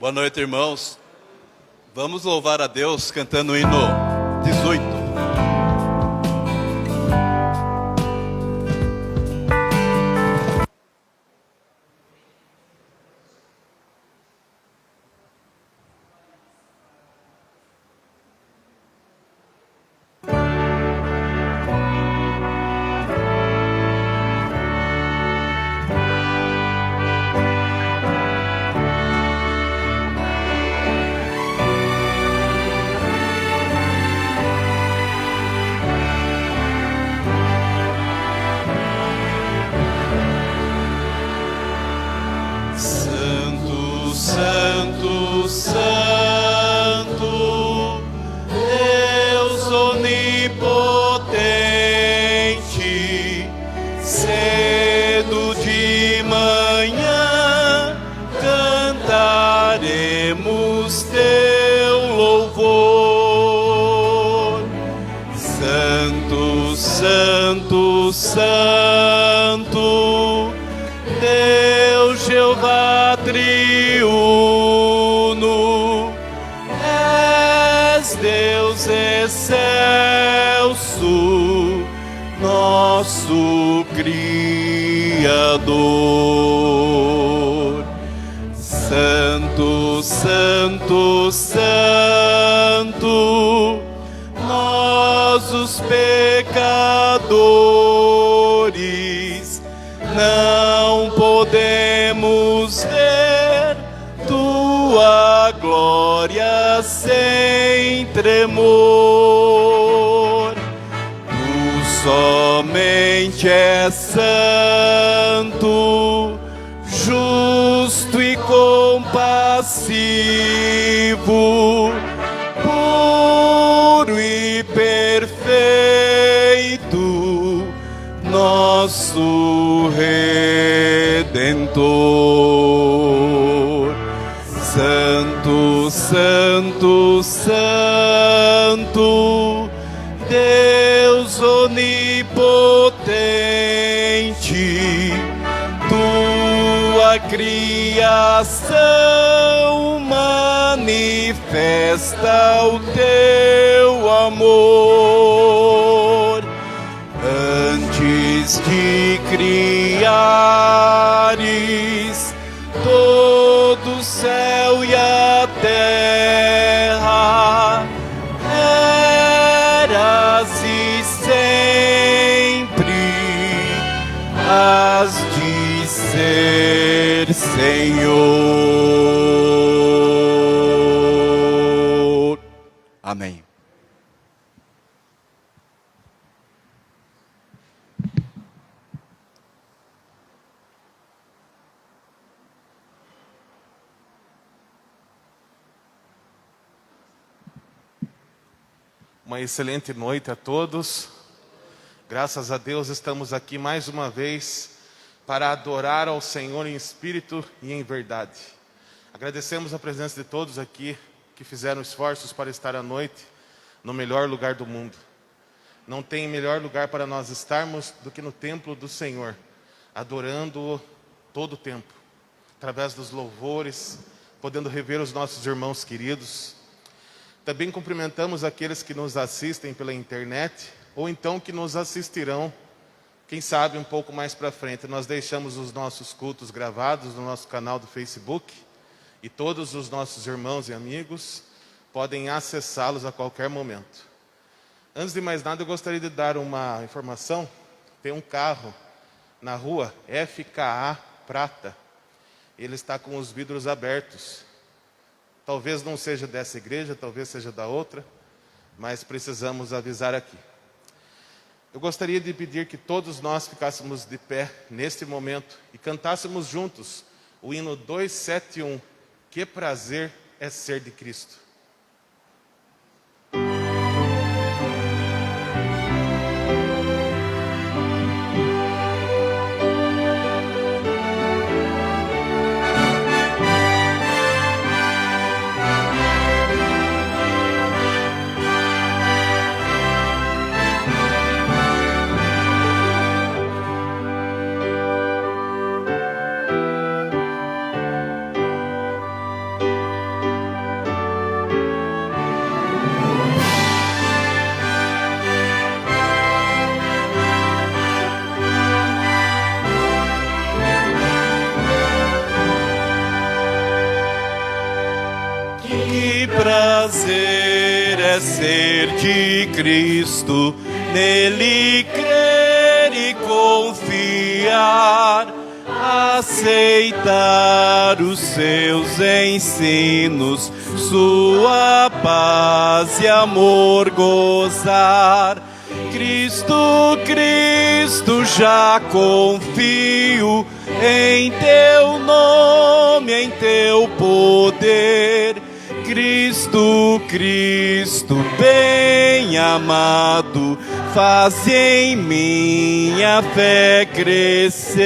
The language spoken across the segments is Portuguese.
Boa noite, irmãos. Vamos louvar a Deus cantando o hino 18. Amém. Uma excelente noite a todos. Graças a Deus estamos aqui mais uma vez para adorar ao Senhor em espírito e em verdade. Agradecemos a presença de todos aqui que fizeram esforços para estar à noite no melhor lugar do mundo. Não tem melhor lugar para nós estarmos do que no templo do Senhor, adorando-o todo o tempo, através dos louvores, podendo rever os nossos irmãos queridos. Também cumprimentamos aqueles que nos assistem pela internet, ou então que nos assistirão, quem sabe um pouco mais para frente. Nós deixamos os nossos cultos gravados no nosso canal do Facebook, e todos os nossos irmãos e amigos podem acessá-los a qualquer momento. Antes de mais nada, eu gostaria de dar uma informação. Tem um carro na rua FKA Prata. Ele está com os vidros abertos. Talvez não seja dessa igreja, talvez seja da outra, mas precisamos avisar aqui. Eu gostaria de pedir que todos nós ficássemos de pé neste momento e cantássemos juntos o hino 271, Que prazer é ser de Cristo. Prazer é ser de Cristo, nele crer e confiar, aceitar os seus ensinos, sua paz e amor gozar. Cristo, Cristo, já confio em teu nome, em teu poder. Cristo, Cristo, bem amado, faz em minha fé crescer.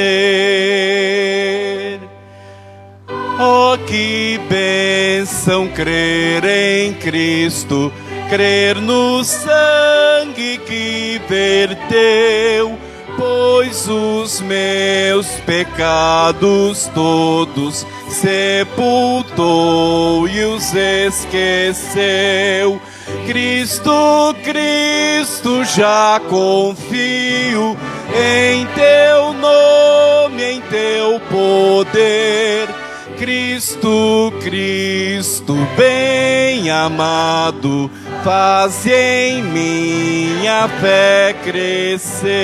Oh, que bênção crer em Cristo, crer no sangue que verteu, pois os meus pecados todos sepultou e os esqueceu. Cristo, Cristo, já confio em teu nome, em teu poder. Cristo, Cristo, bem amado, faz em minha fé crescer.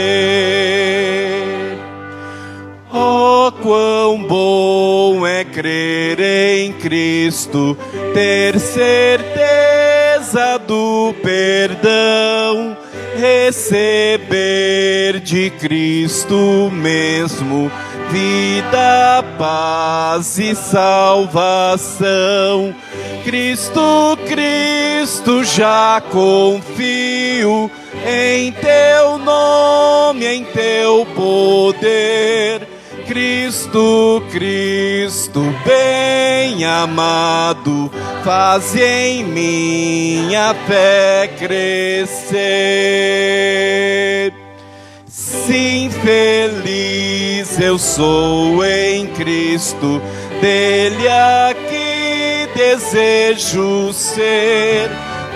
Oh, quão bom é crer em Cristo, ter certeza do perdão, receber de Cristo mesmo vida, paz e salvação. Cristo, Cristo, já confio em teu nome, em teu poder. Cristo, Cristo, bem amado, faz em minha fé crescer. Sim, feliz eu sou em Cristo, dele aqui desejo ser.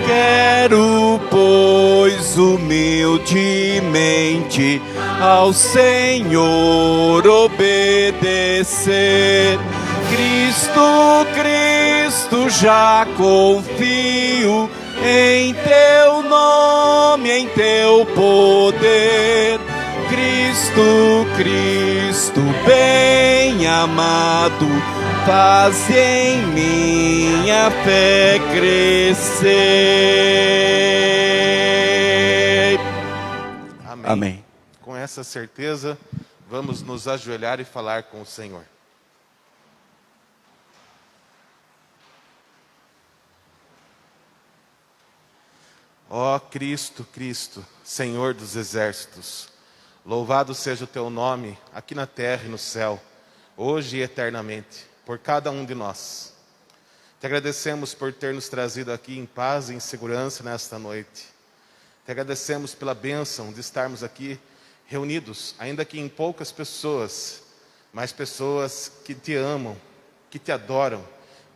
Quero, pois, humildemente ao Senhor obedecer. Cristo, Cristo, já confio em teu nome, em teu poder. Cristo, Cristo, bem amado, faz em minha fé crescer. Amém. Amém. Com essa certeza, vamos nos ajoelhar e falar com o Senhor. Ó Cristo, Cristo, Senhor dos exércitos, louvado seja o teu nome aqui na terra e no céu, hoje e eternamente, por cada um de nós. Te agradecemos por ter nos trazido aqui em paz e em segurança nesta noite. Te agradecemos pela bênção de estarmos aqui reunidos, ainda que em poucas pessoas, mas pessoas que te amam, que te adoram,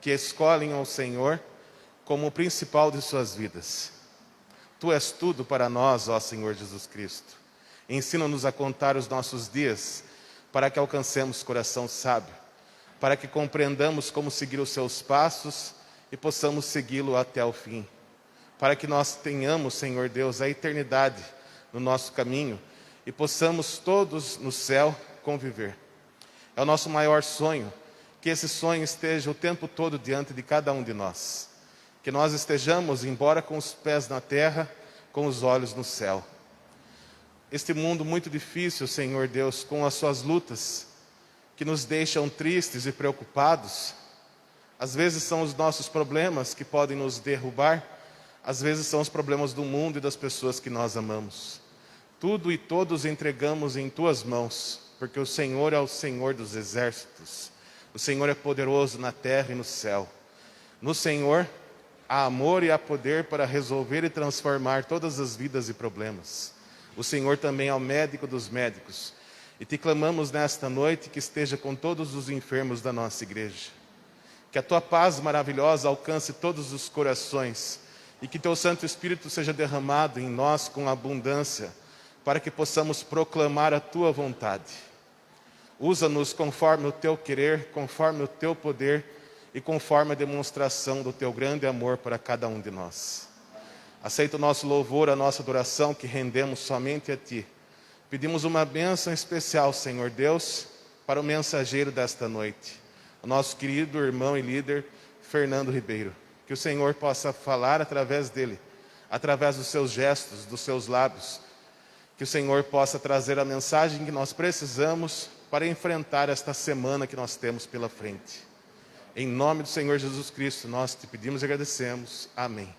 que escolhem ao Senhor como o principal de suas vidas. Tu és tudo para nós, ó Senhor Jesus Cristo. Ensina-nos a contar os nossos dias, para que alcancemos coração sábio, para que compreendamos como seguir os seus passos e possamos segui-lo até o fim. Para que nós tenhamos, Senhor Deus, a eternidade no nosso caminho e possamos todos no céu conviver. É o nosso maior sonho, que esse sonho esteja o tempo todo diante de cada um de nós. Que nós estejamos, embora com os pés na terra, com os olhos no céu. Este mundo muito difícil, Senhor Deus, com as suas lutas, que nos deixam tristes e preocupados, às vezes são os nossos problemas que podem nos derrubar, às vezes são os problemas do mundo e das pessoas que nós amamos. Tudo e todos entregamos em Tuas mãos, porque o Senhor é o Senhor dos exércitos. O Senhor é poderoso na terra e no céu. No Senhor há amor e há poder para resolver e transformar todas as vidas e problemas. O Senhor também é o médico dos médicos. E te clamamos nesta noite que esteja com todos os enfermos da nossa igreja. Que a Tua paz maravilhosa alcance todos os corações e que Teu Santo Espírito seja derramado em nós com abundância, para que possamos proclamar a Tua vontade. Usa-nos conforme o Teu querer, conforme o Teu poder e conforme a demonstração do Teu grande amor para cada um de nós. Aceita o nosso louvor, a nossa adoração que rendemos somente a Ti. Pedimos uma bênção especial, Senhor Deus, para o mensageiro desta noite, o nosso querido irmão e líder, Fernando Ribeiro. Que o Senhor possa falar através dele, através dos seus gestos, dos seus lábios. Que o Senhor possa trazer a mensagem que nós precisamos para enfrentar esta semana que nós temos pela frente. Em nome do Senhor Jesus Cristo, nós te pedimos e agradecemos. Amém.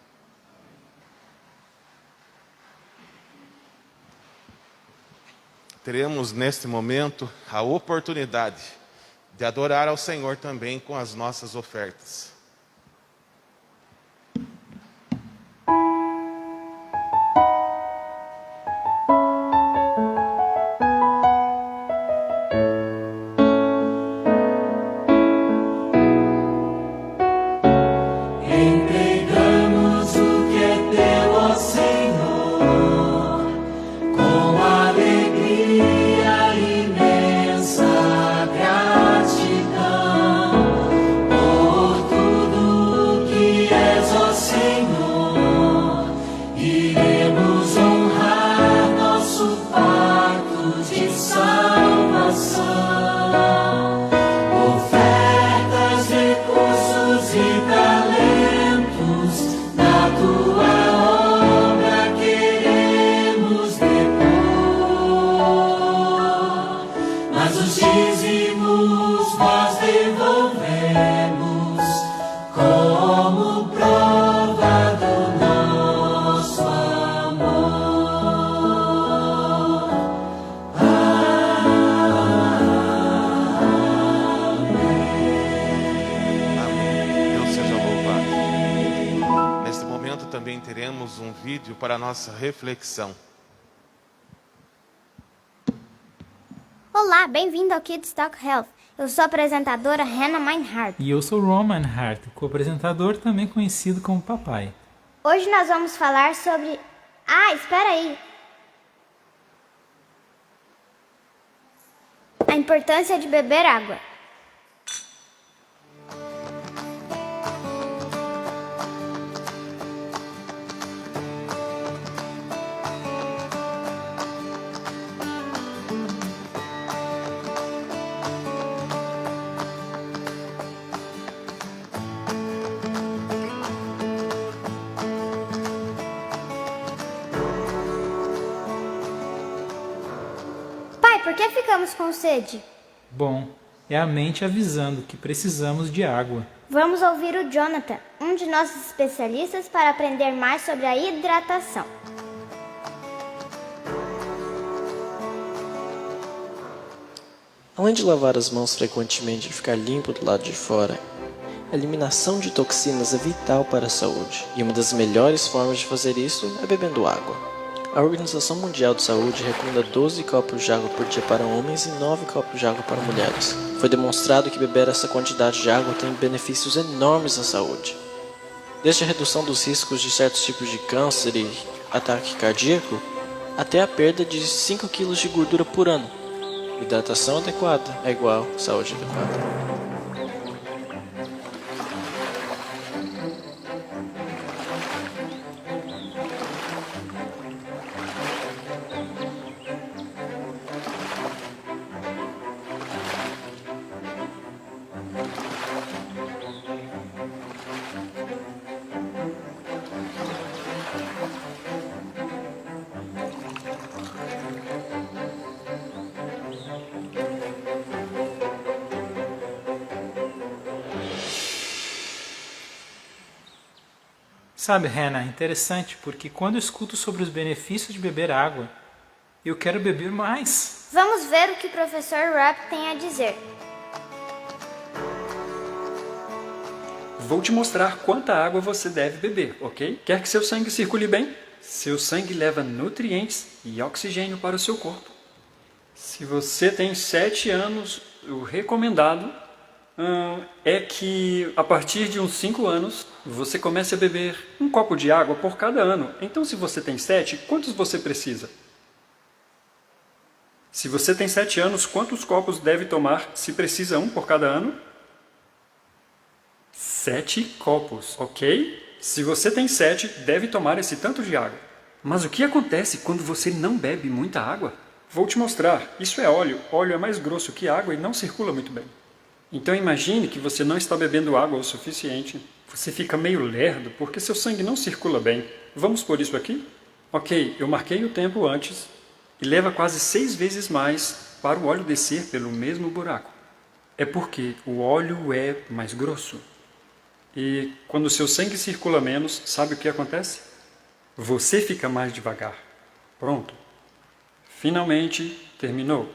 Teremos neste momento a oportunidade de adorar ao Senhor também com as nossas ofertas. Para a nossa reflexão. Olá, bem-vindo ao Kids Talk Health. Eu sou a apresentadora Hannah Meinhardt. E eu sou Ron Meinhardt, co-apresentador também conhecido como Papai. Hoje nós vamos falar sobre... espera aí! A importância de beber água. Por que ficamos com sede? Bom, É a mente avisando que precisamos de água. Vamos ouvir o Jonathan, um de nossos especialistas, para aprender mais sobre a hidratação. Além de lavar as mãos frequentemente e ficar limpo do lado de fora, a eliminação de toxinas é vital para a saúde, e uma das melhores formas de fazer isso é bebendo água. A Organização Mundial de Saúde recomenda 12 copos de água por dia para homens e 9 copos de água para mulheres. Foi demonstrado que beber essa quantidade de água tem benefícios enormes à saúde, desde a redução dos riscos de certos tipos de câncer e ataque cardíaco, até a perda de 5 kg de gordura por ano. Hidratação adequada é igual saúde adequada. Sabe, Hannah, interessante, porque quando eu escuto sobre os benefícios de beber água, eu quero beber mais. Vamos ver o que o professor Rapp tem a dizer. Vou te mostrar quanta água você deve beber, ok? Quer que seu sangue circule bem? Seu sangue leva nutrientes e oxigênio para o seu corpo. Se você tem 7 anos, o recomendado é que a partir de uns 5 anos você comece a beber um copo de água por cada ano. Então, se você tem 7, quantos você precisa? Se você tem 7 anos, quantos copos deve tomar se precisa um por cada ano? 7 copos, ok? Se você tem 7, deve tomar esse tanto de água. Mas o que acontece quando você não bebe muita água? Vou te mostrar. Isso é óleo. Óleo é mais grosso que água e não circula muito bem. Então imagine que você não está bebendo água o suficiente. Você fica meio lerdo porque seu sangue não circula bem. Vamos por isso aqui? Ok, eu marquei o tempo antes e leva quase 6 vezes mais para o óleo descer pelo mesmo buraco. É porque o óleo é mais grosso. E quando seu sangue circula menos, sabe o que acontece? Você fica mais devagar. Pronto. Finalmente terminou.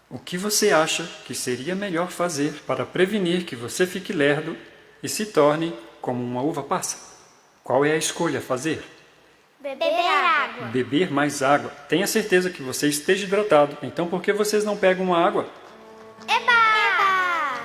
O que você acha que seria melhor fazer para prevenir que você fique lerdo e se torne como uma uva passa? Qual é a escolha a fazer? Beber água. Beber mais água. Tenha certeza que você esteja hidratado. Então por que vocês não pegam uma água? Eba!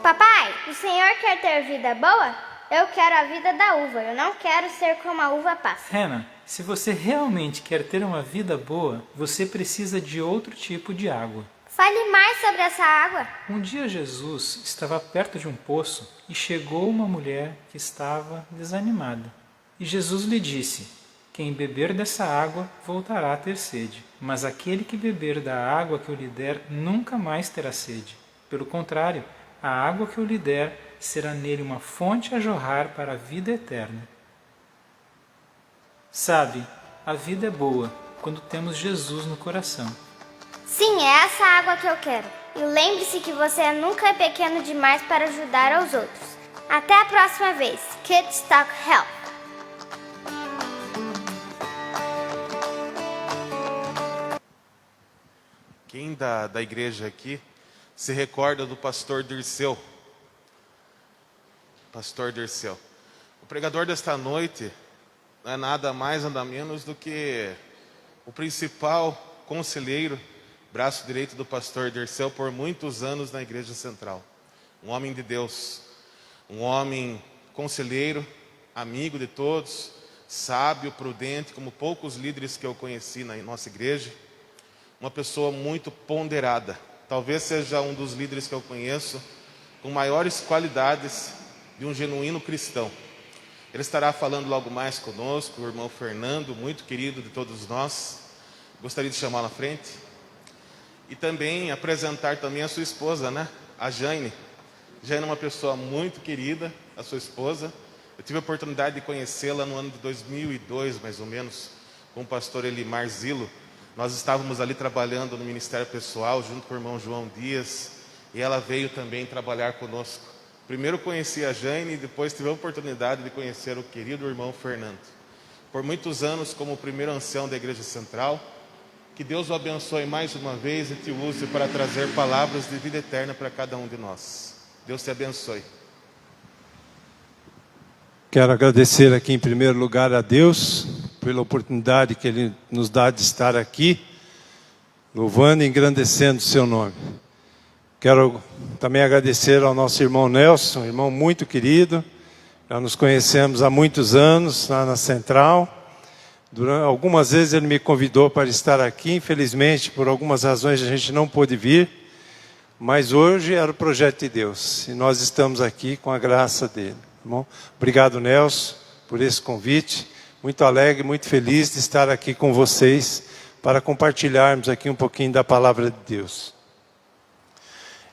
Papai, o senhor quer ter vida boa? Eu quero a vida da uva. Eu não quero ser como a uva passa. Hannah, se você realmente quer ter uma vida boa, você precisa de outro tipo de água. Fale mais sobre essa água. Um dia Jesus estava perto de um poço e chegou uma mulher que estava desanimada. E Jesus lhe disse: quem beber dessa água voltará a ter sede, mas aquele que beber da água que eu lhe der nunca mais terá sede. Pelo contrário, a água que eu lhe der será nele uma fonte a jorrar para a vida eterna. Sabe, a vida é boa quando temos Jesus no coração. Sim, é essa água que eu quero. E lembre-se que você nunca é pequeno demais para ajudar aos outros. Até a próxima vez. Kids Talk Health. Quem da igreja aqui se recorda do pastor Dirceu? Pastor Dirceu. O pregador desta noite não é nada mais, nada menos do que o principal conselheiro, braço direito do pastor Dirceu por muitos anos na Igreja Central. Um homem de Deus, um homem conselheiro, amigo de todos, sábio, prudente, como poucos líderes que eu conheci na nossa igreja. Uma pessoa muito ponderada. Talvez seja um dos líderes que eu conheço com maiores qualidades de um genuíno cristão. Ele estará falando logo mais conosco, o irmão Fernando, muito querido de todos nós. Gostaria de chamá-lo à frente. E também apresentar também a sua esposa, né? A Jane. Jane é uma pessoa muito querida, a sua esposa. Eu tive a oportunidade de conhecê-la no ano de 2002, mais ou menos, com o pastor Elimar Zilo, Nós estávamos ali trabalhando no Ministério Pessoal, junto com o irmão João Dias, e ela veio também trabalhar conosco. Primeiro conheci a Jane e depois tive a oportunidade de conhecer o querido irmão Fernando. Por muitos anos como o primeiro ancião da Igreja Central, que Deus o abençoe mais uma vez e te use para trazer palavras de vida eterna para cada um de nós. Deus te abençoe. Quero agradecer aqui em primeiro lugar a Deus pela oportunidade que Ele nos dá de estar aqui, louvando e engrandecendo o seu nome. Quero também agradecer ao nosso irmão Nelson, irmão muito querido. Já nos conhecemos há muitos anos lá na Central. Algumas vezes ele me convidou para estar aqui, infelizmente por algumas razões a gente não pôde vir, mas hoje era o projeto de Deus e nós estamos aqui com a graça dele. Bom, obrigado, Nelson, por esse convite. Muito alegre, muito feliz de estar aqui com vocês para compartilharmos aqui um pouquinho da palavra de Deus.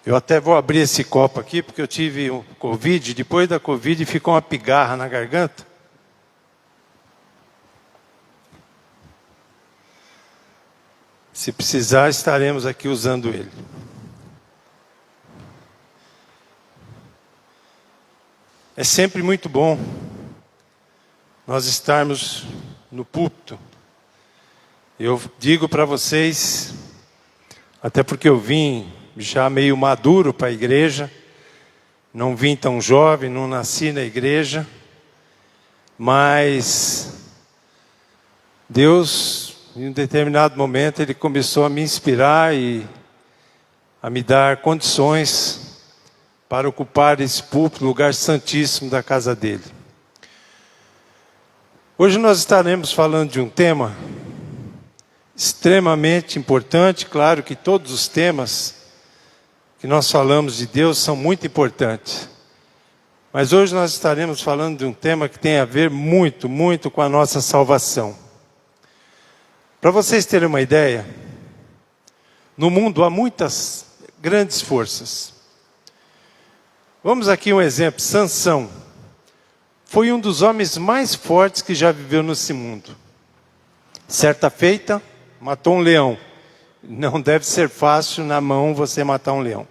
Eu até vou abrir esse copo aqui porque eu tive um Covid. Depois da Covid ficou uma pigarra na garganta. Se precisar, estaremos aqui usando ele. É sempre muito bom nós estarmos no púlpito. Eu digo para vocês, até porque eu vim já meio maduro para a igreja, não vim tão jovem, não nasci na igreja, mas Deus, em um determinado momento, Ele começou a me inspirar e a me dar condições para ocupar esse púlpito, lugar santíssimo da casa dele. Hoje nós estaremos falando de um tema extremamente importante. Claro que todos os temas que nós falamos de Deus são muito importantes. Mas hoje nós estaremos falando de um tema que tem a ver muito, muito com a nossa salvação. Para vocês terem uma ideia, no mundo há muitas grandes forças. Vamos aqui um exemplo. Sansão foi um dos homens mais fortes que já viveu nesse mundo. Certa feita, matou um leão. Não deve ser fácil na mão você matar um leão.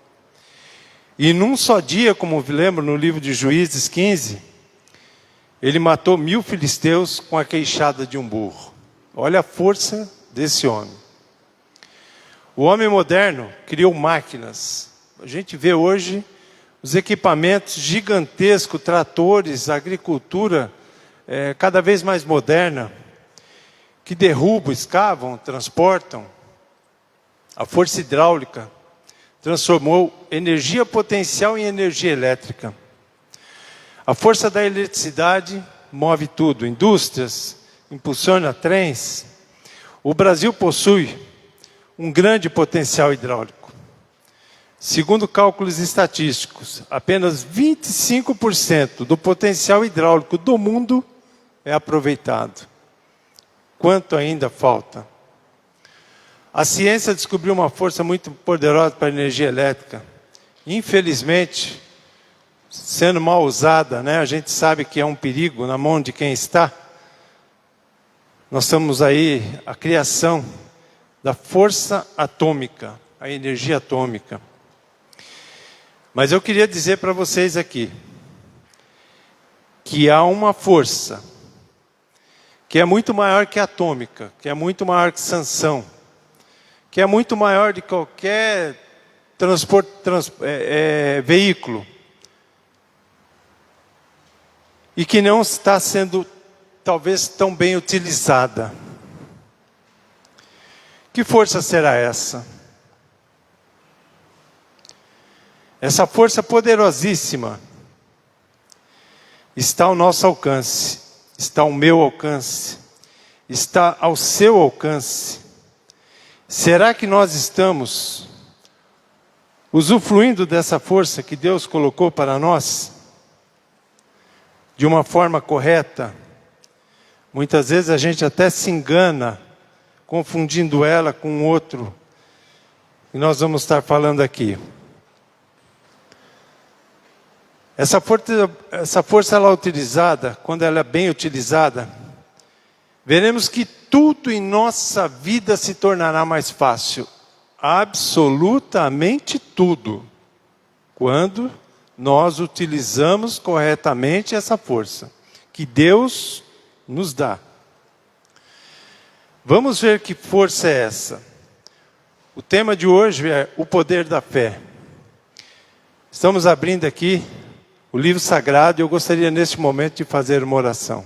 E num só dia, como lembro no livro de Juízes 15, ele matou 1000 filisteus com a queixada de um burro. Olha a força desse homem. O homem moderno criou máquinas. A gente vê hoje os equipamentos gigantescos, tratores, agricultura cada vez mais moderna, que derrubam, escavam, transportam. A força hidráulica transformou energia potencial em energia elétrica. A força da eletricidade move tudo, indústrias, impulsiona trens. O Brasil possui um grande potencial hidráulico. Segundo cálculos estatísticos, apenas 25% do potencial hidráulico do mundo é aproveitado. Quanto ainda falta? A ciência descobriu uma força muito poderosa para a energia elétrica. Infelizmente, sendo mal usada, a gente sabe que é um perigo na mão de quem está. Nós temos aí a criação da força atômica, a energia atômica. Mas eu queria dizer para vocês aqui, que há uma força, que é muito maior que a atômica, que é muito maior que Sansão, que é muito maior de qualquer veículo, e que não está sendo talvez tão bem utilizada. Que força será essa? Essa força poderosíssima está ao nosso alcance, está ao meu alcance, está ao seu alcance. Será que nós estamos usufruindo dessa força que Deus colocou para nós de uma forma correta? Muitas vezes a gente até se engana, confundindo ela com outro. E nós vamos estar falando aqui. Essa força ela é utilizada, quando ela é bem utilizada, veremos que tudo em nossa vida se tornará mais fácil. Absolutamente tudo. Quando nós utilizamos corretamente essa força que Deus nos dá. Vamos ver que força é essa. O tema de hoje é o poder da fé. Estamos abrindo aqui o livro sagrado e eu gostaria neste momento de fazer uma oração.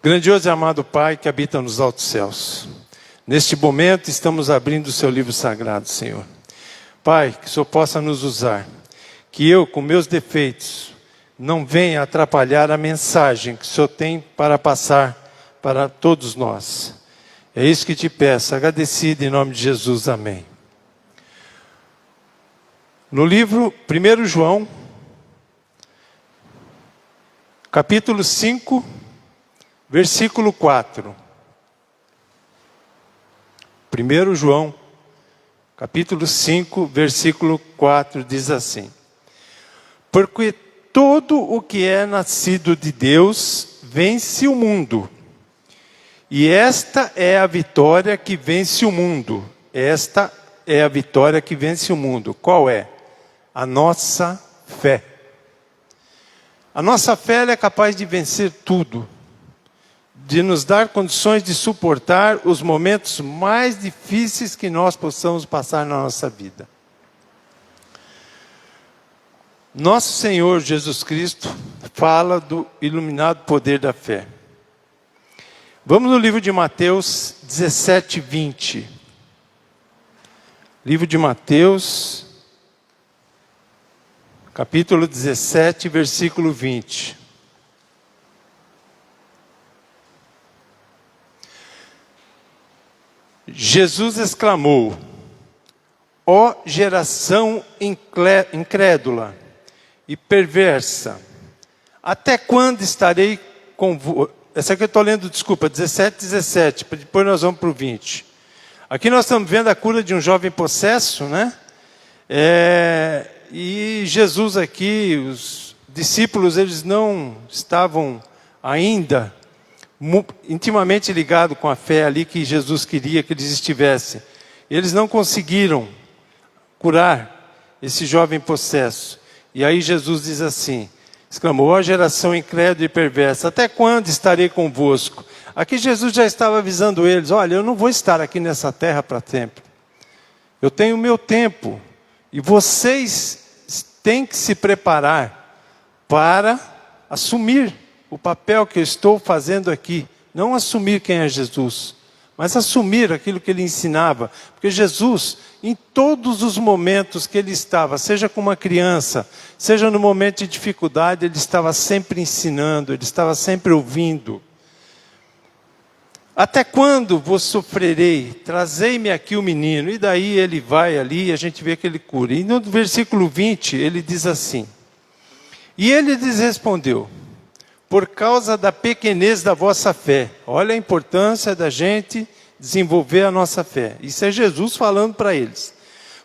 Grandioso e amado Pai que habita nos altos céus. Neste momento estamos abrindo o seu livro sagrado, Senhor. Pai, que o Senhor possa nos usar. Que eu, com meus defeitos, não venha atrapalhar a mensagem que o Senhor tem para passar para todos nós. É isso que te peço, agradecido em nome de Jesus, amém. No livro 1 João, capítulo 5, versículo 4. 1 João, capítulo 5, versículo 4, diz assim: Porque todo o que é nascido de Deus vence o mundo. E esta é a vitória que vence o mundo. Esta é a vitória que vence o mundo. Qual é? A nossa fé. A nossa fé ela é capaz de vencer tudo. De nos dar condições de suportar os momentos mais difíceis que nós possamos passar na nossa vida. Nosso Senhor Jesus Cristo fala do iluminado poder da fé. Vamos no livro de Mateus 17, 20. Livro de Mateus, capítulo 17, versículo 20. Jesus exclamou: ó geração incrédula e perversa, até quando estarei convosco? Essa aqui eu estou lendo, 17, depois nós vamos para o 20. Aqui nós estamos vendo a cura de um jovem possesso, né? E Jesus aqui, os discípulos, eles não estavam ainda intimamente ligados com a fé ali que Jesus queria que eles estivessem. Eles não conseguiram curar esse jovem possesso. E aí Jesus diz assim, exclamou: ó geração incrédula e perversa, até quando estarei convosco? Aqui Jesus já estava avisando eles: olha, eu não vou estar aqui nessa terra para sempre. Eu tenho o meu tempo. E vocês têm que se preparar para assumir o papel que eu estou fazendo aqui. Não assumir quem é Jesus, mas assumir aquilo que ele ensinava. Porque Jesus, em todos os momentos que ele estava, seja com uma criança, seja no momento de dificuldade, ele estava sempre ensinando, ele estava sempre ouvindo. Até quando vos sofrerei? Trazei-me aqui o menino. E daí ele vai ali e a gente vê que ele cura. E no versículo 20 ele diz assim: e ele lhes respondeu: por causa da pequenez da vossa fé. Olha a importância da gente desenvolver a nossa fé. Isso é Jesus falando para eles.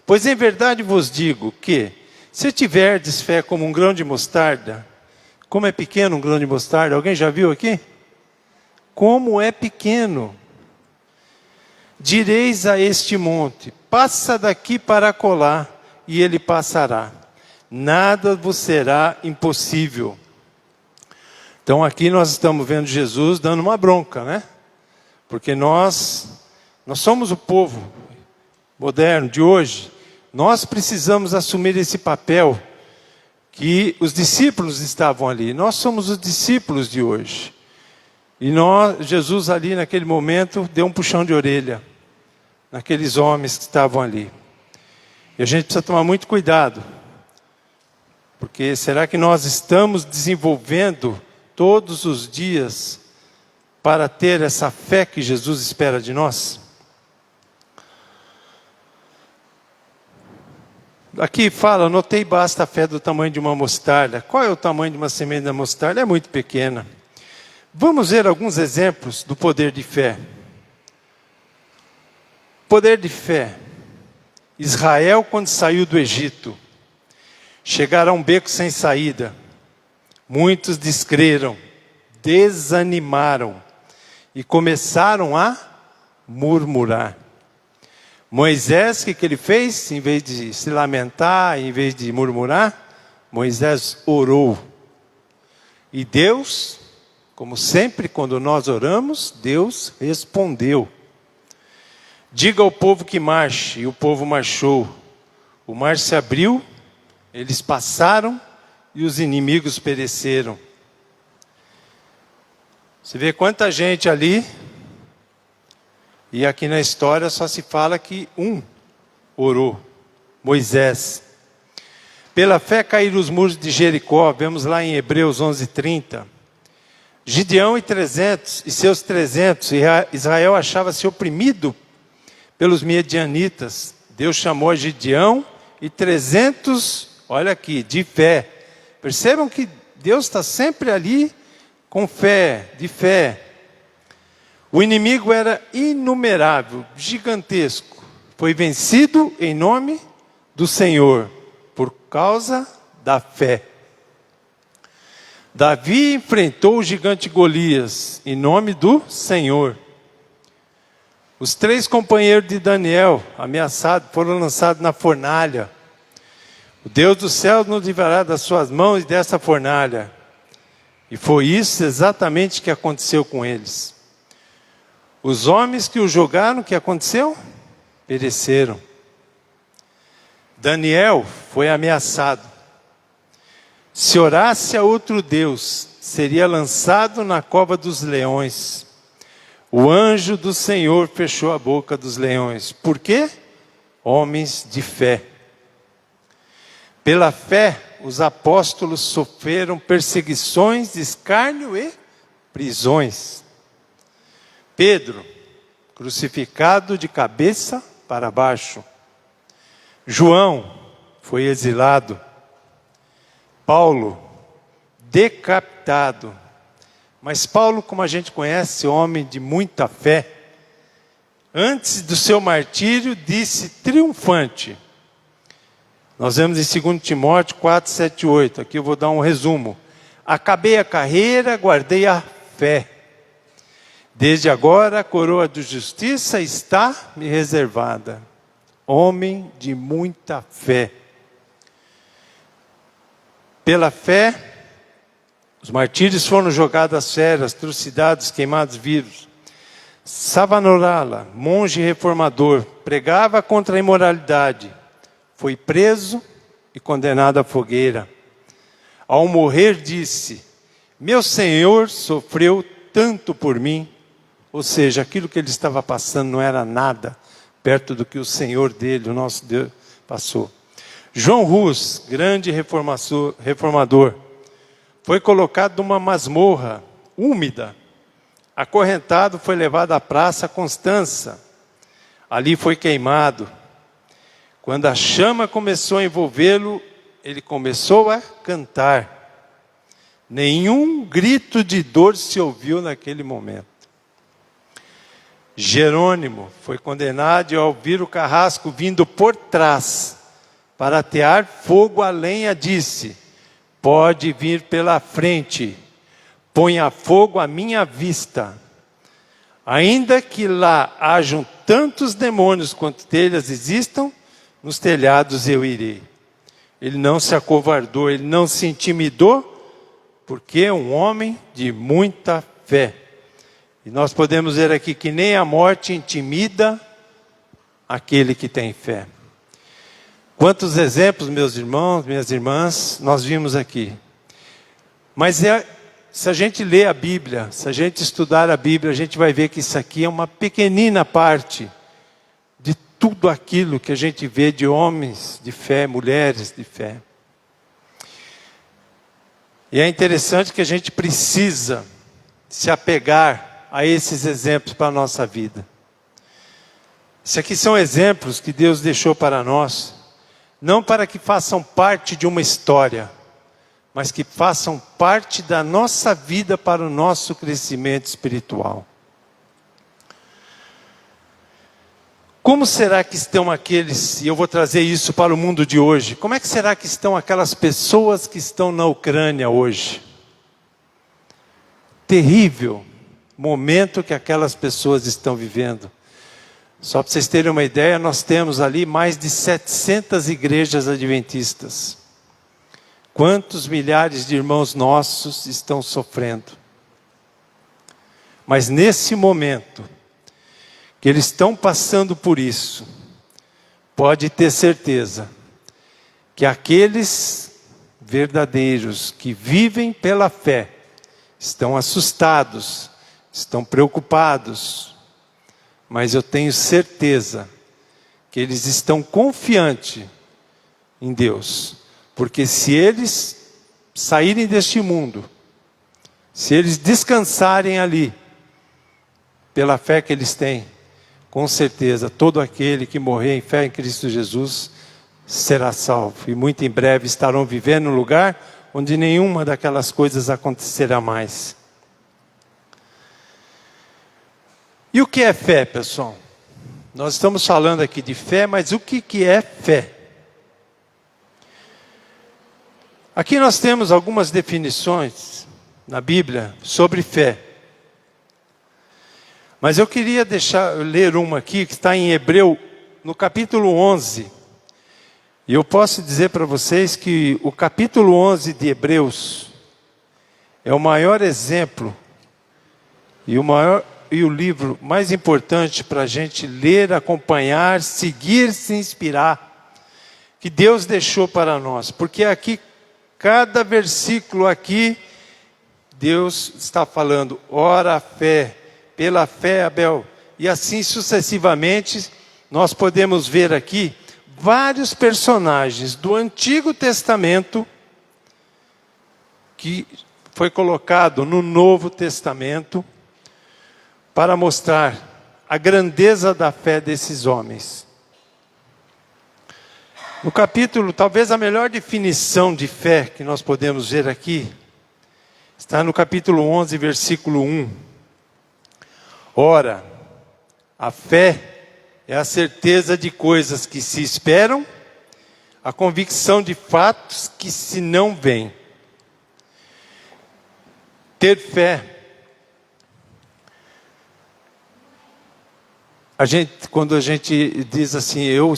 Pois em verdade vos digo que, se tiverdes fé como um grão de mostarda, como é pequeno um grão de mostarda, alguém já viu aqui? Como é pequeno. Direis a este monte: passa daqui para acolá, e ele passará. Nada vos será impossível. Então aqui nós estamos vendo Jesus dando uma bronca, né? Porque nós somos o povo moderno de hoje. Nós precisamos assumir esse papel que os discípulos estavam ali. Nós somos os discípulos de hoje. E Jesus ali naquele momento deu um puxão de orelha naqueles homens que estavam ali. E a gente precisa tomar muito cuidado. Porque será que nós estamos desenvolvendo todos os dias para ter essa fé que Jesus espera de nós? Aqui fala: notei basta a fé do tamanho de uma mostarda. Qual é o tamanho de uma semente da mostarda? É muito pequena. Vamos ver alguns exemplos do poder de fé. Poder de fé. Israel, quando saiu do Egito, chegaram a um beco sem saída. Muitos descreram, desanimaram. e começaram a murmurar. Moisés, o que ele fez? Em vez de se lamentar, em vez de murmurar, Moisés orou. E Deus, como sempre quando nós oramos, Deus respondeu. Diga ao povo que marche, e o povo marchou. O mar se abriu, eles passaram e os inimigos pereceram. Você vê quanta gente ali, e aqui na história só se fala que um orou, Moisés. Pela fé caíram os muros de Jericó, vemos lá em Hebreus 11:30. Gideão e seus 300, Israel achava-se oprimido pelos midianitas. Deus chamou a Gideão e 300, olha aqui, de fé. Percebam que Deus está sempre ali com fé, de fé. O inimigo era inumerável, gigantesco. Foi vencido em nome do Senhor, por causa da fé. Davi enfrentou o gigante Golias, em nome do Senhor. Os 3 companheiros de Daniel, ameaçados, foram lançados na fornalha. O Deus do céu nos livrará das suas mãos e dessa fornalha. E foi isso exatamente que aconteceu com eles. Os homens que o jogaram, o que aconteceu? Pereceram. Daniel foi ameaçado. Se orasse a outro Deus, seria lançado na cova dos leões. O anjo do Senhor fechou a boca dos leões. Por quê? Homens de fé. Pela fé, os apóstolos sofreram perseguições, escárnio e prisões. Pedro, crucificado de cabeça para baixo. João foi exilado. Paulo, decapitado. Mas Paulo, como a gente conhece, homem de muita fé, antes do seu martírio, disse triunfante. Nós vemos em 2 Timóteo 4, 7 e 8. Aqui eu vou dar um resumo. Acabei a carreira, guardei a fé. Desde agora a coroa de justiça está me reservada. Homem de muita fé. Pela fé, os martírios foram jogados às feras, trucidados, queimados vivos. Savonarola, monge reformador, pregava contra a imoralidade. Foi preso e condenado à fogueira. Ao morrer disse, meu Senhor sofreu tanto por mim. Ou seja, aquilo que ele estava passando não era nada perto do que o Senhor dele, o nosso Deus, passou. João Hus, grande reformador, foi colocado numa masmorra úmida. Acorrentado, foi levado à praça Constança. Ali foi queimado. Quando a chama começou a envolvê-lo, ele começou a cantar. Nenhum grito de dor se ouviu naquele momento. Jerônimo foi condenado e ao ouvir o carrasco vindo por trás para atear fogo à lenha, disse, pode vir pela frente, ponha fogo à minha vista. Ainda que lá hajam tantos demônios quanto telhas existam, nos telhados eu irei. Ele não se acovardou, ele não se intimidou, porque é um homem de muita fé. E nós podemos ver aqui que nem a morte intimida aquele que tem fé. Quantos exemplos, meus irmãos, minhas irmãs, nós vimos aqui. Mas se a gente ler a Bíblia, se a gente estudar a Bíblia, a gente vai ver que isso aqui é uma pequenina parte de tudo aquilo que a gente vê de homens de fé, mulheres de fé. E é interessante que a gente precisa se apegar a esses exemplos para a nossa vida. Esses aqui são exemplos que Deus deixou para nós, não para que façam parte de uma história, mas que façam parte da nossa vida para o nosso crescimento espiritual. Como será que estão aqueles, e eu vou trazer isso para o mundo de hoje, como é que será que estão aquelas pessoas que estão na Ucrânia hoje? Terrível. momento que aquelas pessoas estão vivendo. Só para vocês terem uma ideia, nós temos ali mais de 700 igrejas adventistas. Quantos milhares de irmãos nossos estão sofrendo? Mas nesse momento que eles estão passando por isso, pode ter certeza que aqueles verdadeiros que vivem pela fé estão assustados, estão preocupados, mas eu tenho certeza que eles estão confiantes em Deus, porque se eles saírem deste mundo, se eles descansarem ali, pela fé que eles têm, com certeza todo aquele que morrer em fé em Cristo Jesus será salvo, e muito em breve estarão vivendo num lugar onde nenhuma daquelas coisas acontecerá mais. E o que é fé, pessoal? Nós estamos falando aqui de fé, mas o que é fé? Aqui nós temos algumas definições na Bíblia sobre fé. Mas eu queria ler uma aqui, que está em Hebreu, no capítulo 11. E eu posso dizer para vocês que o capítulo 11 de Hebreus é o maior exemplo e o livro mais importante para a gente ler, acompanhar, seguir, se inspirar, que Deus deixou para nós. Porque aqui, cada versículo aqui, Deus está falando, ora a fé, pela fé Abel, e assim sucessivamente, nós podemos ver aqui vários personagens do Antigo Testamento que foi colocado no Novo Testamento para mostrar a grandeza da fé desses homens. No capítulo, talvez a melhor definição de fé que nós podemos ver aqui, está no capítulo 11, versículo 1. Ora, a fé é a certeza de coisas que se esperam, a convicção de fatos que se não veem. Ter fé. Quando a gente diz assim, eu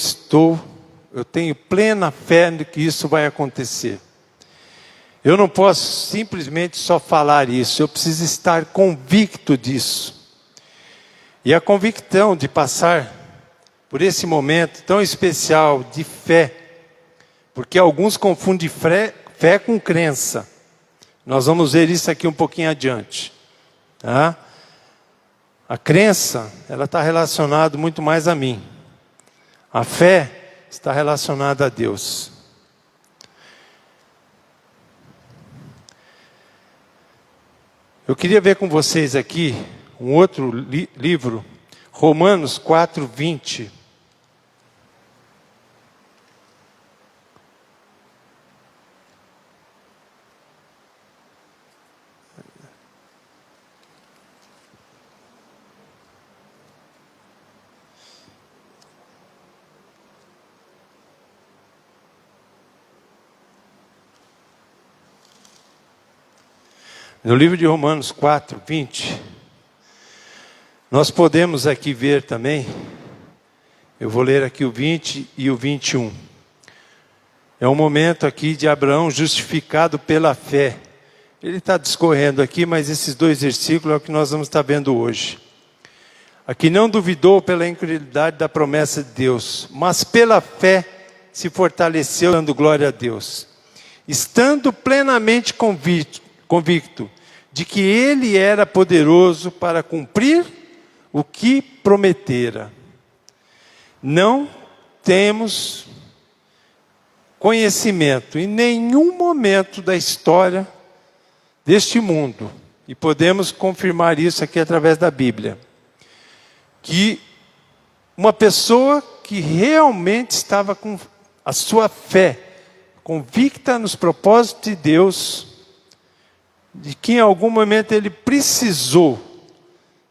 tenho plena fé de que isso vai acontecer. Eu não posso simplesmente só falar isso, eu preciso estar convicto disso. E a convicção de passar por esse momento tão especial de fé, porque alguns confundem fé com crença. Nós vamos ver isso aqui um pouquinho adiante. Tá? A crença, ela está relacionada muito mais a mim. A fé está relacionada a Deus. Eu queria ver com vocês aqui um outro livro, Romanos 4, 20. No livro de Romanos 4, 20, nós podemos aqui ver também, eu vou ler aqui o 20 e o 21. É um momento aqui de Abraão justificado pela fé. Ele está discorrendo aqui, mas esses dois versículos é o que nós vamos estar vendo hoje. Aqui não duvidou pela incredulidade da promessa de Deus, mas pela fé se fortaleceu, dando glória a Deus. Estando plenamente convicto de que Ele era poderoso para cumprir o que prometera. Não temos conhecimento em nenhum momento da história deste mundo, e podemos confirmar isso aqui através da Bíblia, que uma pessoa que realmente estava com a sua fé convicta nos propósitos de Deus, de que em algum momento ele precisou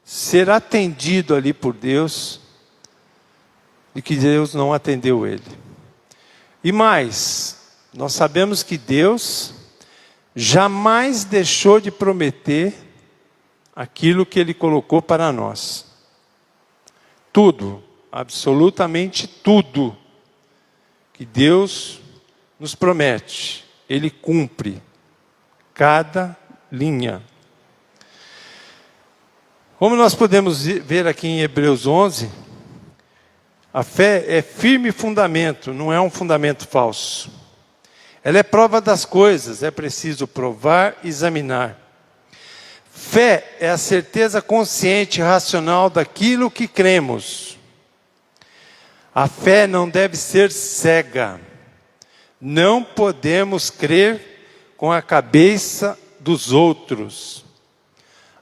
ser atendido ali por Deus, e que Deus não atendeu ele. E mais, nós sabemos que Deus jamais deixou de prometer aquilo que Ele colocou para nós. Tudo, absolutamente tudo que Deus nos promete, Ele cumpre. Cada linha. Como nós podemos ver aqui em Hebreus 11, a fé é firme fundamento, não é um fundamento falso. Ela é prova das coisas, é preciso provar e examinar. Fé é a certeza consciente e racional daquilo que cremos. A fé não deve ser cega. Não podemos crer com a cabeça dos outros.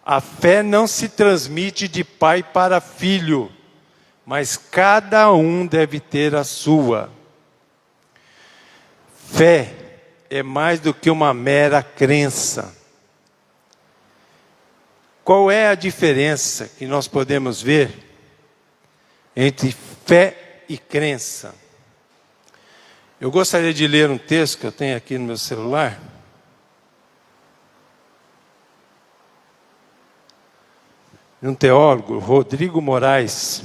A fé não se transmite de pai para filho, mas cada um deve ter a sua. Fé é mais do que uma mera crença. Qual é a diferença que nós podemos ver entre fé e crença? Eu gostaria de ler um texto que eu tenho aqui no meu celular. Um teólogo, Rodrigo Moraes,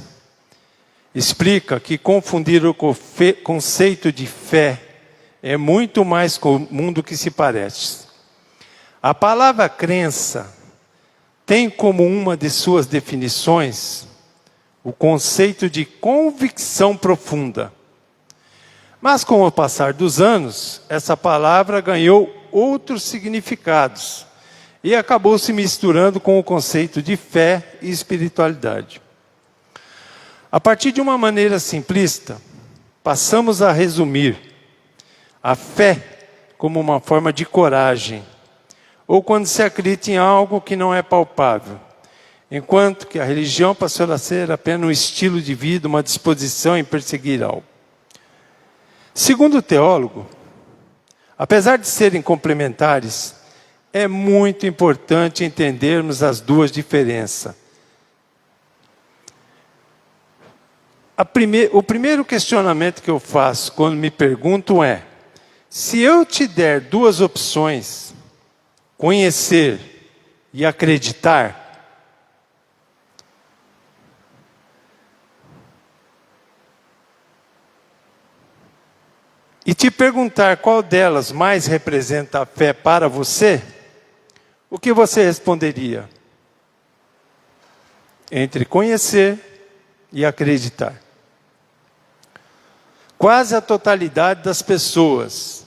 explica que confundir o conceito de fé é muito mais comum do que se parece. A palavra crença tem como uma de suas definições o conceito de convicção profunda. Mas com o passar dos anos, essa palavra ganhou outros significados e acabou se misturando com o conceito de fé e espiritualidade. A partir de uma maneira simplista, passamos a resumir a fé como uma forma de coragem, ou quando se acredita em algo que não é palpável, enquanto que a religião passou a ser apenas um estilo de vida, uma disposição em perseguir algo. Segundo o teólogo, apesar de serem complementares, é muito importante entendermos as duas diferenças. O primeiro questionamento que eu faço quando me perguntam é: se eu te der duas opções, conhecer e acreditar, e te perguntar qual delas mais representa a fé para você, o que você responderia? Entre conhecer e acreditar. Quase a totalidade das pessoas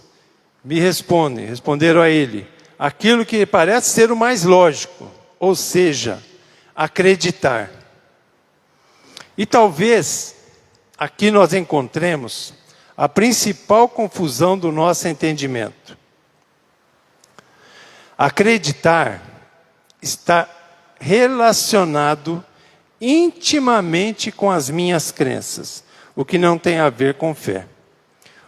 responderam a ele aquilo que parece ser o mais lógico, ou seja, acreditar. E talvez aqui nós encontremos a principal confusão do nosso entendimento. Acreditar está relacionado intimamente com as minhas crenças, o que não tem a ver com fé.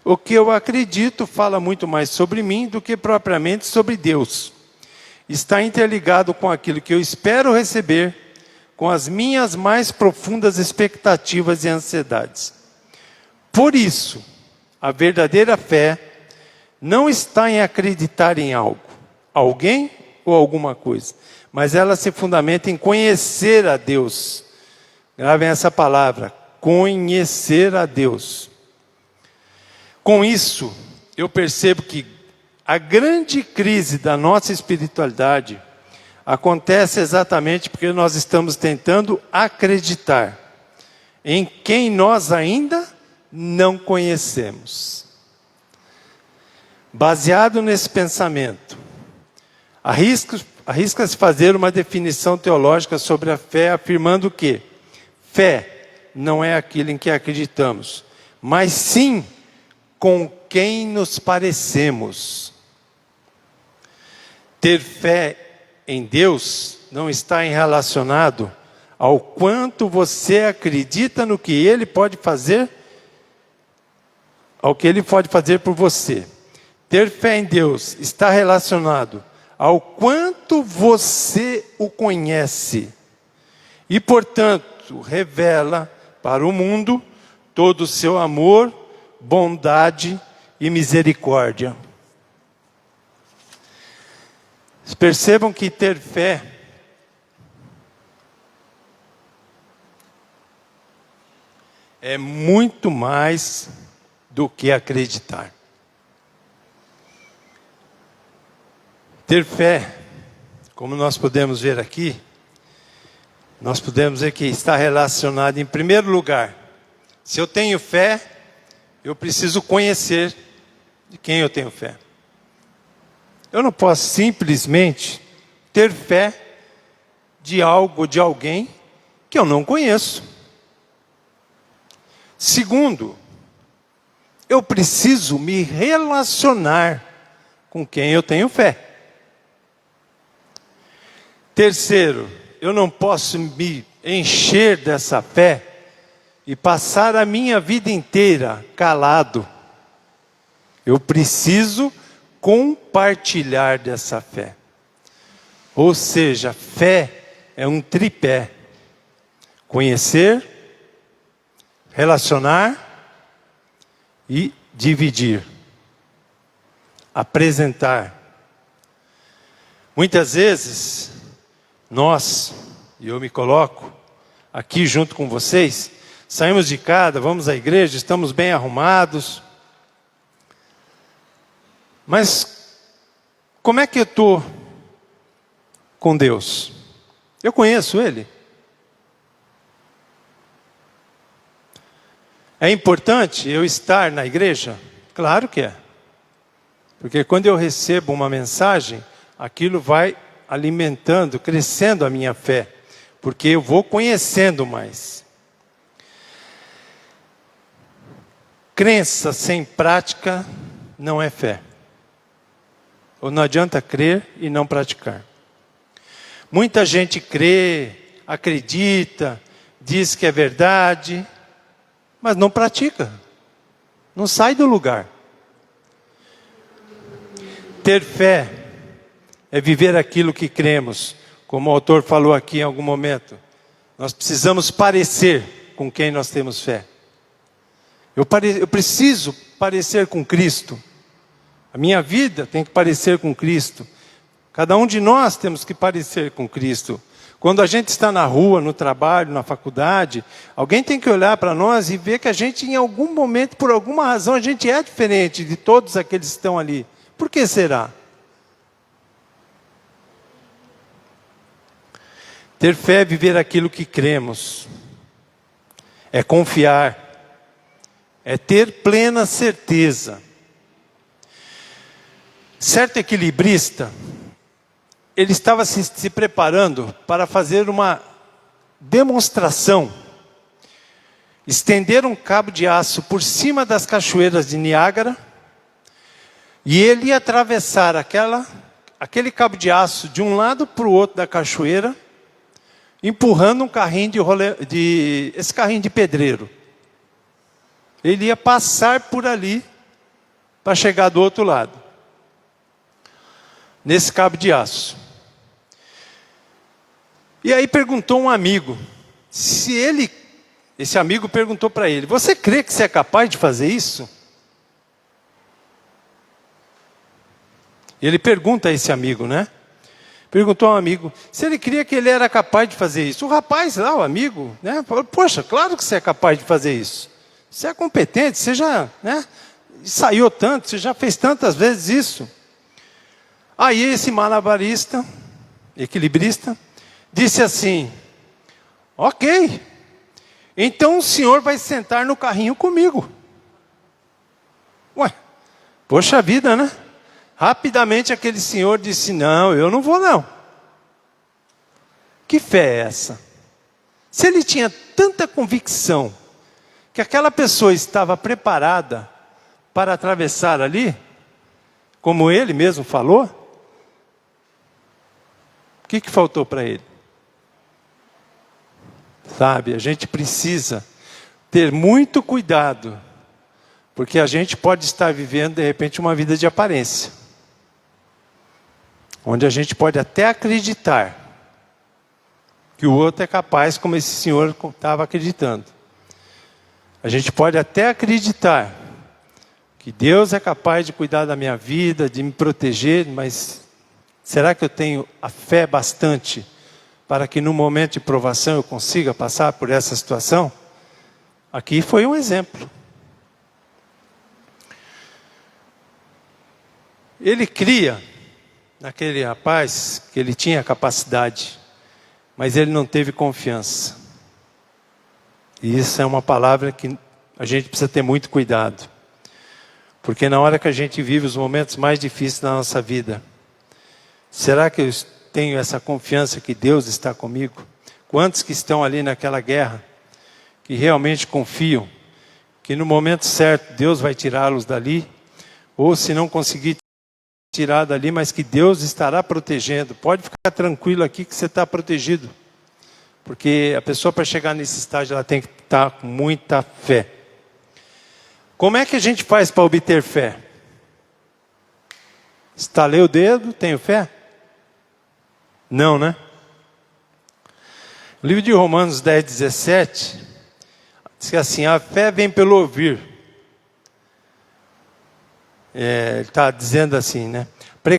O que eu acredito fala muito mais sobre mim do que propriamente sobre Deus. Está interligado com aquilo que eu espero receber, com as minhas mais profundas expectativas e ansiedades. Por isso, a verdadeira fé não está em acreditar em algo, alguém ou alguma coisa, mas ela se fundamenta em conhecer a Deus. Gravem essa palavra, conhecer a Deus. Com isso, eu percebo que a grande crise da nossa espiritualidade acontece exatamente porque nós estamos tentando acreditar em quem nós ainda não conhecemos. Baseado nesse pensamento, arrisca-se fazer uma definição teológica sobre a fé, afirmando que fé não é aquilo em que acreditamos, mas sim com quem nos parecemos. Ter fé em Deus não está relacionado ao quanto você acredita no que Ele pode fazer, ao que Ele pode fazer por você. Ter fé em Deus está relacionado ao quanto você o conhece e, portanto, revela para o mundo todo o seu amor, bondade e misericórdia. Percebam que ter fé é muito mais do que acreditar. Ter fé, como nós podemos ver aqui, nós podemos ver que está relacionado, em primeiro lugar, se eu tenho fé, eu preciso conhecer de quem eu tenho fé. Eu não posso simplesmente ter fé de algo, de alguém que eu não conheço. Segundo, eu preciso me relacionar com quem eu tenho fé. Terceiro, eu não posso me encher dessa fé e passar a minha vida inteira calado. Eu preciso compartilhar dessa fé. Ou seja, fé é um tripé: conhecer, relacionar e dividir, apresentar. Muitas vezes, nós, e eu me coloco aqui junto com vocês, saímos de casa, vamos à igreja, estamos bem arrumados. Mas como é que eu estou com Deus? Eu conheço Ele? É importante eu estar na igreja? Claro que é. Porque quando eu recebo uma mensagem, aquilo vai alimentando, crescendo a minha fé. Porque eu vou conhecendo mais. Crença sem prática não é fé. Ou não adianta crer e não praticar. Muita gente crê, acredita, diz que é verdade, mas não pratica. Não sai do lugar. Ter fé é viver aquilo que cremos. Como o autor falou aqui em algum momento. Nós precisamos parecer com quem nós temos fé. Eu preciso parecer com Cristo. A minha vida tem que parecer com Cristo. Cada um de nós temos que parecer com Cristo. Quando a gente está na rua, no trabalho, na faculdade, alguém tem que olhar para nós e ver que a gente, em algum momento, por alguma razão, a gente é diferente de todos aqueles que estão ali. Por que será? Ter fé é viver aquilo que cremos. É confiar. É ter plena certeza. Certo equilibrista, ele estava se preparando para fazer uma demonstração. Estender um cabo de aço por cima das cachoeiras de Niágara, e ele ia atravessar aquele cabo de aço de um lado para o outro da cachoeira, empurrando um carrinho esse carrinho de pedreiro. Ele ia passar por ali para chegar do outro lado, nesse cabo de aço. E aí perguntou um amigo, esse amigo perguntou para ele: você crê que você é capaz de fazer isso? Ele pergunta a esse amigo, né? Perguntou ao amigo se ele cria que ele era capaz de fazer isso. O rapaz lá, o amigo, né, falou: poxa, claro que você é capaz de fazer isso. Você é competente, você já, né, ensaiou tanto, você já fez tantas vezes isso. Aí esse malabarista, equilibrista, disse assim: ok, então o senhor vai sentar no carrinho comigo. Ué, poxa vida, né? Rapidamente aquele senhor disse: não, eu não vou não. Que fé é essa? Se ele tinha tanta convicção que aquela pessoa estava preparada para atravessar ali, como ele mesmo falou, o que faltou para ele? Sabe, a gente precisa ter muito cuidado, porque a gente pode estar vivendo de repente uma vida de aparência, onde a gente pode até acreditar que o outro é capaz, como esse senhor estava acreditando. A gente pode até acreditar que Deus é capaz de cuidar da minha vida, de me proteger, mas será que eu tenho a fé bastante para que no momento de provação eu consiga passar por essa situação? Aqui foi um exemplo. Ele cria naquele rapaz que ele tinha capacidade, mas ele não teve confiança. E isso é uma palavra que a gente precisa ter muito cuidado. Porque na hora que a gente vive os momentos mais difíceis da nossa vida, será que eu tenho essa confiança que Deus está comigo? Quantos que estão ali naquela guerra, que realmente confiam que no momento certo Deus vai tirá-los dali, ou se não conseguir tirar dali, mas que Deus estará protegendo. Pode ficar tranquilo aqui que você está protegido. Porque a pessoa, para chegar nesse estágio, ela tem que estar com muita fé. Como é que a gente faz para obter fé? Estalei o dedo, tenho fé? Não, né? O livro de Romanos 10, 17, diz que assim, a fé vem pelo ouvir. Ele está dizendo assim, né?